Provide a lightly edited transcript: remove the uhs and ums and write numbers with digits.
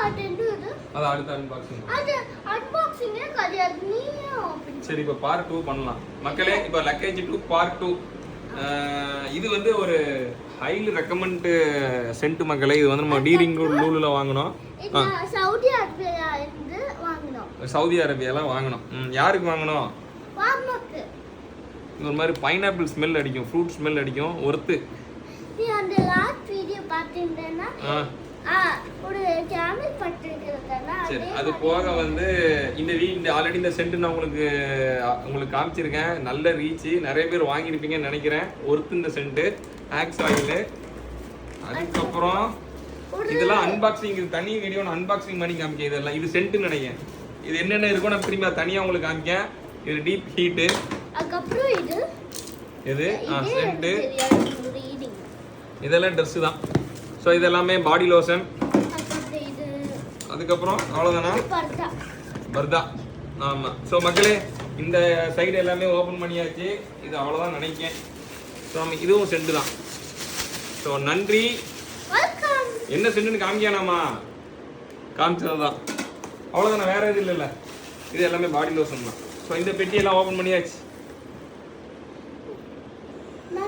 அது அடுத்த அன்பாக்சிங். அது அன்பாக்சிங்கே கிடையாது. நீயே ஓபன். சரி இப்போ பார்ட் 2 பண்ணலாம். மக்களே இப்போ லக்கேஜ் 2 பார்ட் 2. இது வந்து ஒரு ஹைலி ரெக்கமெண்ட் சென்ட் மக்களே. இது வந்து நம்ம டீரிங் லூலுல வாங்குனோம். சவுதி அரேபியால இருந்து வாங்குனோம். சவுதி அரேபியால வாங்குனோம். யாருக்கு வாங்குனோம்? வாங்குனோக்கு. ஒரு மாதிரி பைனாப்பிள் ஸ்மெல் அடிக்கும், ஃப்ரூட் ஸ்மெல் அடிக்கும். ஒர்த்து. நீ அந்த லாஸ்ட் வீடியோ பார்த்தீங்கன்னா ஒரு கேமல் பட்டிருக்கிறதுனா சரி அது போக வந்து இந்த ஆல்ரெடி இந்த சென்ட் நான் உங்களுக்கு காமிச்சிருக்கேன். நல்ல ரீச், நிறைய பேர் வாங்கியிருப்பீங்கன்னு நினைக்கிறேன். ஒர்த்து இந்த சென்ட் ஆக்ஸ் ஆயில். அதுக்கப்புறம் இதெல்லாம் அன்பாக்சிங், இது தனி வீடியோ நான் அன்பாக்சிங் பண்ணி காமிக்கேன். இதெல்லாம் இது சென்ட்னு நினைக்கிறேன். இது என்னென்ன இருக்கும் நான் திரும்பி தனியாக உங்களுக்கு காமிக்கேன். இது டீப் ஹீட்டு. அதுக்கப்புறம் இது சென்ட். இதெல்லாம் ட்ரெஸ் தான். ஸோ இதெல்லாமே பாடி லோஷன். அதுக்கப்புறம் அவ்வளோதானா? பர்தா. ஆமாம். ஸோ மக்களே இந்த சைடு எல்லாமே ஓப்பன் பண்ணியாச்சு. இது அவ்வளோதான் நினைக்கிறேன். ஸோ இதுவும் சென்ட் தான். ஸோ நன்றி. என்ன சென்ட்னு காமிக்கானாமா? காமிச்சது தான். அவ்வளோதானே, வேற எதுவும் இல்லைல்ல. இது எல்லாமே பாடி லோஷன் தான். ஸோ இந்த பெட்டியெல்லாம் ஓப்பன் பண்ணியாச்சு.